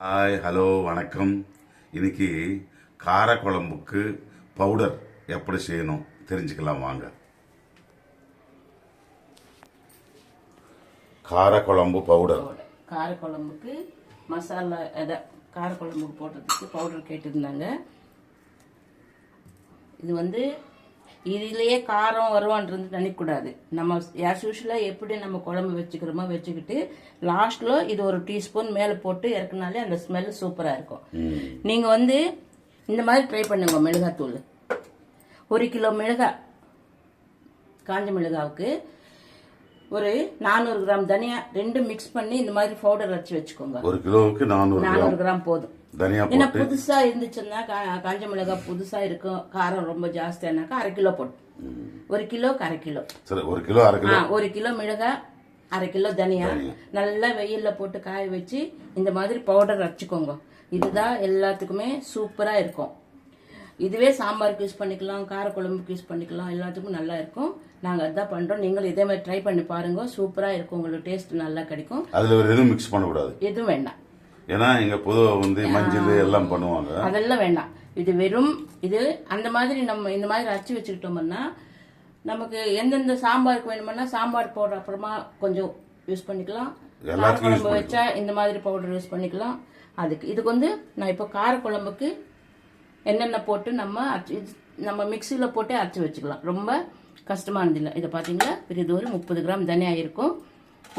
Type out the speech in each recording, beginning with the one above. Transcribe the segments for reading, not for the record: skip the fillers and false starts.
Hi hello வணக்கம். இன்னைக்கு கார குழம்புக்கு பவுடர் எப்படி செய்யணும் தெரிஞ்சுக்கலாம் வாங்க. கார குழம்பு பவுடர். கார குழம்புக்கு மசாலா கார குழம்புக்கு போடுறதுக்கு பவுடர் கேட்டிருந்தாங்க. இது இதுலேயே காரம் வருவான்றது நினைக்கக்கூடாது. நம்ம ஆஸ் யூஷுவலாக எப்படி நம்ம குழம்பு வச்சுக்கிறோமோ வச்சுக்கிட்டு லாஸ்ட்டில் இது ஒரு டீஸ்பூன் மேலே போட்டு இறக்குனாலே அந்த ஸ்மெல் சூப்பராக இருக்கும். நீங்கள் இந்த மாதிரி ட்ரை பண்ணுங்க. மிளகாத்தூள் 1 கிலோ மிளகாய், காஞ்ச மிளகாவுக்கு ஒரு 400 கிராம் தனியா ரெண்டும் மிக்ஸ் பண்ணி இந்த மாதிரி பவுடர் அரைச்சி வச்சுக்கோங்க. 1 கிலோவுக்கு 400 கிராம் போதும். ஏன்னா புதுசா இருந்துச்சுன்னா காஞ்ச மிளகாய் புதுசா இருக்கும், காரம் ரொம்ப ஜாஸ்தியானாக்கா 1/2 கிலோ போட்டு 1 கிலோக்கு 1/2 கிலோ. சரி, 1 கிலோ 1/2 கிலோ. 1 கிலோ மிளகாய், 1/2 கிலோ தனியா நல்லா வெயில்ல போட்டு காய வச்சு இந்த மாதிரி பவுடர் அரைச்சிக்கோங்க. இதுதான் எல்லாத்துக்குமே சூப்பரா இருக்கும். இதுவே சாம்பாருக்கு யூஸ் பண்ணிக்கலாம், கார குழம்புக்கு யூஸ் பண்ணிக்கலாம், எல்லாத்துக்கும் நல்லா இருக்கும். நாங்க அதான் பண்றோம். நீங்களும் இதே மாதிரி ட்ரை பண்ணி பாருங்க, சூப்பரா இருக்கும். உங்களுக்கு டேஸ்ட் நல்லா கிடைக்கும். அதுல எதுவும் மிக்ஸ் பண்ணக்கூடாது, எதுவும் வேண்டாம். ஏன்னா இங்க பொதுவா மஞ்சள் எல்லாம் பண்ணுவாங்க, அதெல்லாம் வேண்டாம். இது வெறும் அந்த மாதிரி நம்ம இந்த மாதிரி அரைச்சி வச்சுக்கிட்டோம்னா நமக்கு எந்தெந்த சாம்பாருக்கு வேணும்னா சாம்பார் போடுற அப்புறமா கொஞ்சம் யூஸ் பண்ணிக்கலாம். கார குழம்பு வச்சா இந்த மாதிரி பவுடர் யூஸ் பண்ணிக்கலாம். இதுக்கு நான் இப்போ கார குழம்புக்கு என்னென்ன போட்டு நம்ம மிக்சியில் போட்டு அரைச்சி வச்சுக்கலாம். ரொம்ப கஷ்டமானது இல்லை. இதை பார்த்தீங்களா, இது ஒரு 30 கிராம் தனியா இருக்கும்,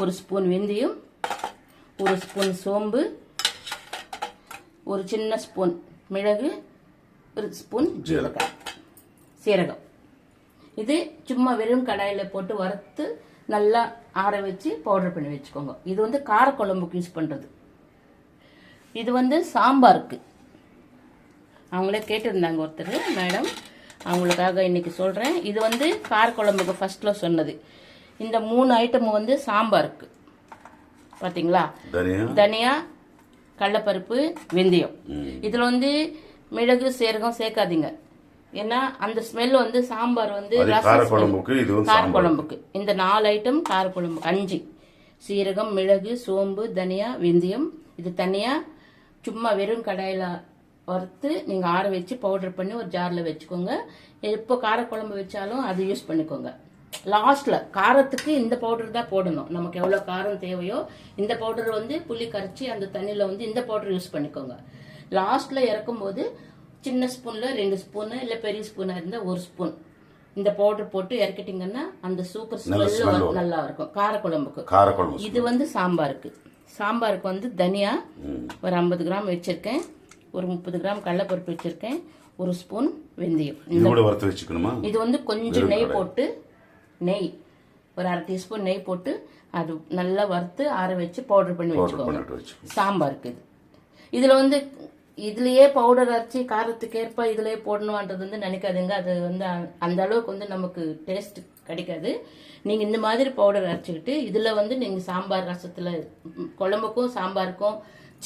1 ஸ்பூன் வெந்தயம், 1 ஸ்பூன் சோம்பு, 1 சின்ன ஸ்பூன் மிளகு, 1 ஸ்பூன் சீரகம். இது சும்மா வெறும் கடாயில் போட்டு வறுத்து நல்லா ஆற வச்சு பவுடர் பண்ணி வச்சுக்கோங்க. இது கார குழம்புக்கு யூஸ் பண்ணுறது. இது சாம்பாருக்கு அவங்களே கேட்டிருந்தாங்க ஒருத்தர், மேடம், அவங்களுக்காக இன்னைக்கு சொல்கிறேன். இது கார குழம்புக்கு ஃபர்ஸ்ட்ல சொன்னது. இந்த 3 ஐட்டம் சாம்பாருக்கு பார்த்தீங்களா, தனியா, கடலைப்பருப்பு, வெந்தயம். இதில் மிளகு சீரகம் சேர்க்காதீங்க. ஏன்னா அந்த ஸ்மெல் சாம்பார் கார குழம்புக்கு இந்த 4 ஐட்டம் கார குழம்பு. 5 சீரகம், மிளகு, சோம்பு, தனியா, வெந்தயம். இது தனியா சும்மா வெறும் கடாயில வறுத்து நீங்க ஆற வச்சு பவுடர் பண்ணி ஒரு ஜார்ல வச்சுக்கோங்க. எப்போ கார குழம்பு வச்சாலும் அது யூஸ் பண்ணிக்கோங்க. லாஸ்ட்ல காரத்துக்கு இந்த பவுடர் தான் போடணும். நமக்கு எவ்வளவு காரம் தேவையோ இந்த பவுடர் புளி கரைச்சி அந்த தண்ணியில இந்த பவுடர் யூஸ் பண்ணிக்கோங்க. லாஸ்ட்ல இறக்கும் போது சின்ன ஸ்பூன்ல 2 ஸ்பூன் இல்ல பெரிய ஸ்பூனா இருந்தா 1 ஸ்பூன் இந்த பவுடர் போட்டு இறக்கிட்டீங்கன்னா அந்த சூப்பர் ஸ்மெல் நல்லா இருக்கும் கார குழம்புக்கு. இது சாம்பாருக்கு தனியா ஒரு 50 கிராம் வச்சிருக்கேன், ஒரு 30 கிராம் கடலைப்பருப்பு வச்சிருக்கேன், 1 ஸ்பூன் வெந்தயம். இது கொஞ்சம் நெய் போட்டு ஒரு 1/2 டீஸ்பூன் நெய் போட்டு அது நல்லா வறுத்து ஆற வச்சு பவுடர் பண்ணி வச்சுக்கோங்க சாம்பாருக்கு. இதுல இதுலயே பவுடர் அரைச்சி காரத்துக்கு ஏற்ப இதுலயே போடணும்ன்றது நினைக்காதுங்க. அது அந்த அளவுக்கு நமக்கு டேஸ்ட் கிடைக்காது. நீங்க இந்த மாதிரி பவுடர் அரைச்சிக்கிட்டு இதுல நீங்க சாம்பார் ரசத்துல குழம்புக்கும் சாம்பாருக்கும்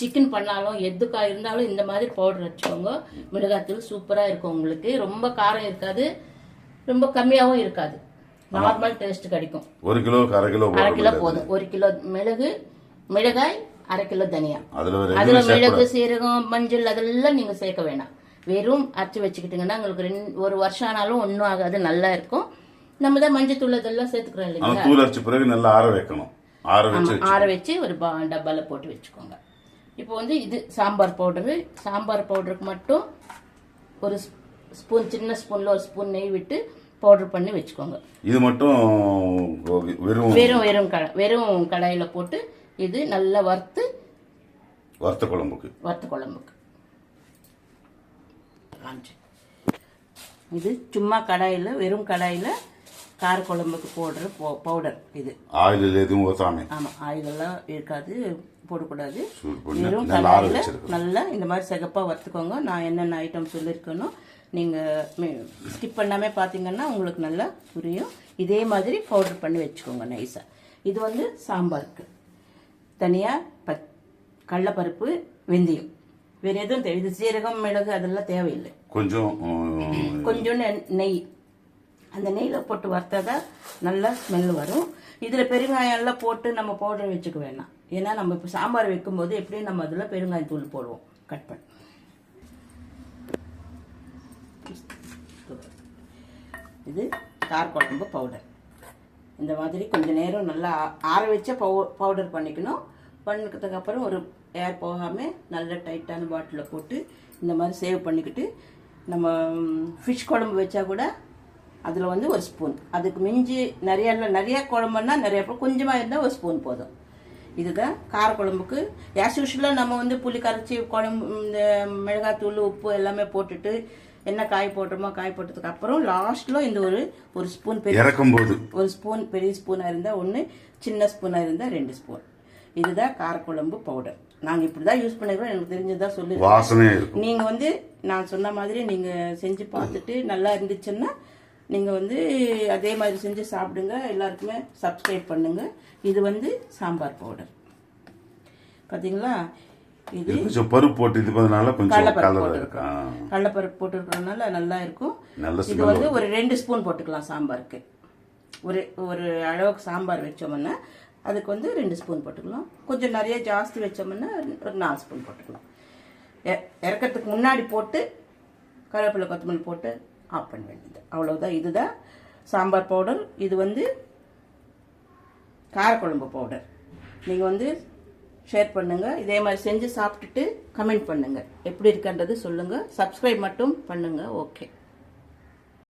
சிக்கன் பண்ணாலும் எதுக்கா இருந்தாலும் இந்த மாதிரி பவுடர் வச்சுக்கோங்க. மிளகாத்தூள் சூப்பரா இருக்கும். உங்களுக்கு ரொம்ப காரம் இருக்காது, ரொம்ப கம்மியாவும் இருக்காது, நார்மல் டேஸ்ட் கிடைக்கும். 1 கிலோ 1/2 கிலோ போதும். 1 கிலோ மிளகாய், 1/2 கிலோ தனியா. அதுல மிளகு, சீரகம், மஞ்சள் அதெல்லாம் நீங்க சேர்க்க வேணாம். வெறும் அரைச்சி வச்சுக்கிட்டீங்கன்னா உங்களுக்கு 1 வருஷம் ஆனாலும் ஒன்னும் ஆகாது, நல்லா இருக்கும். நம்ம தான் மஞ்சள் தூள் அதெல்லாம் சேர்த்துக்கிறோம் இல்லைங்களா. தூள் அரைச்ச பிறகு நல்லா ஆற வைக்கணும். ஆற வச்சு ஒரு டப்பால போட்டு வச்சுக்கோங்க. இப்போ இது சாம்பார் பவுடரு. சாம்பார் பவுடருக்கு மட்டும் 1 ஸ்பூன், சின்ன ஸ்பூன்ல 1 ஸ்பூன் நெய் விட்டு பவுடர் பண்ணி வச்சுக்கோங்க. இது மட்டும் வெறும் கடாயில போட்டு இது நல்லா வறுத்த குழம்புக்கு. இது சும்மா கடாயில வெறும் கடாயில கார குழம்புக்கு போடுற பவுடர். இது ஆயில் எதுவும் ஊத்தாம. ஆமா, ஆயில் எல்லாம் இருக்காது, போடக்கூடாது. வெறும் கடாயில நல்லா இந்த மாதிரி சிகப்பா வறுத்துக்கோங்க. நான் என்னென்ன ஐட்டம் சொல்லியிருக்கேனோ நீங்க ஸ்கிப் பண்ணாம பாத்தீங்கன்னா உங்களுக்கு நல்லா புரியும். இதே மாதிரி பவுடர் பண்ணி வச்சுக்கோங்க நைஸா. இது சாம்பாருக்கு தனியா கடலைப்பருப்பு, வெந்தயம், வேற எதுவும் தேவை. இது சீரகம், மிளகு அதெல்லாம் தேவையில்லை. கொஞ்சம் நெய், அந்த நெய்ல போட்டு வறுத்தாதான் நல்லா ஸ்மெல் வரும். இதுல பெருங்காயம் எல்லாம் போட்டு நம்ம பவுடர் வச்சுக்க வேணாம். ஏன்னா நம்ம இப்போ சாம்பார் வைக்கும்போது எப்படியும் நம்ம அதில் பெருங்காயத்தூள் போடுவோம். கட் பண்ணி இது காரக்குழம்பு பவுடர். இந்த மாதிரி கொஞ்சம் நேரம் நல்லா ஆற வச்ச பவுடர் பண்ணிக்கணும். பண்ணதுக்கப்புறம் ஒரு ஏர் போகாமல் நல்ல டைட்டான பாட்டிலில் போட்டு இந்த மாதிரி சேவ் பண்ணிக்கிட்டு நம்ம ஃபிஷ் குழம்பு வச்சா கூட அதில் வந்து ஒரு ஸ்பூன், அதுக்கு மிஞ்சி நிறைய குழம்புன்னா நிறைய கொஞ்சமாக இருந்தால் ஒரு ஸ்பூன் போதும். இதுதான் காரக்குழம்புக்கு. ஆஸ் யூஷுவலாக நம்ம வந்து புளி கரைச்சி குழம்பு இந்த மிளகாத்தூள் உப்பு எல்லாமே போட்டுட்டு என்ன காய் போட்டோமோ காய் போட்டதுக்கு அப்புறம் லாஸ்ட்டில் இந்த ஒரு ஸ்பூன் இறக்கும்போது ஒரு ஸ்பூன் பெரிய ஸ்பூனாக இருந்தால் 1, சின்ன ஸ்பூனாக இருந்தால் 2 ஸ்பூன். இதுதான் காரக்குழம்பு பவுடர். நாங்கள் இப்படி தான் யூஸ் பண்ணிக்கிறோம். எனக்கு தெரிஞ்சதான் சொல்லி வாசனையாக இருக்கும். நீங்கள் வந்து நான் சொன்ன மாதிரி நீங்கள் செஞ்சு பார்த்துட்டு நல்லா இருந்துச்சுன்னா நீங்கள் வந்து அதே மாதிரி செஞ்சு சாப்பிடுங்க. எல்லாருக்குமே சப்ஸ்கிரைப் பண்ணுங்கள். இது வந்து சாம்பார் பவுடர் பார்த்தீங்களா. இது கொஞ்சம் பருப்பு போட்டு இது பண்ணனால கொஞ்சம் கலர் இருக்கு. கடலைப்பருப்பு போட்டுருக்கறதுனால நல்லா இருக்கும். இது வந்து ஒரு 2 ஸ்பூன் போட்டுக்கலாம் சாம்பாருக்கு. ஒரு அளவுக்கு சாம்பார் வச்சோம்னா அதுக்கு வந்து 2 ஸ்பூன் போட்டுக்கலாம். கொஞ்சம் நிறைய ஜாஸ்தி வச்சோம்னா ஒரு 4 ஸ்பூன் போட்டுக்கலாம். இறக்கிறதுக்கு முன்னாடி போட்டு கருவேப்பிலை கொத்தமல்லி போட்டு ஆஃப் பண்ண வேண்டியது, அவ்வளோதான். இதுதான் சாம்பார் பவுடர். இது வந்து காரக்குழம்பு பவுடர். நீங்கள் வந்து ஷேர் பண்ணுங்கள். இதே மாதிரி செஞ்சு சாப்பிட்டுட்டு கமெண்ட் பண்ணுங்கள். எப்படி இருக்குன்றது சொல்லுங்கள். சப்ஸ்கிரைப் மட்டும் பண்ணுங்கள். ஓகே.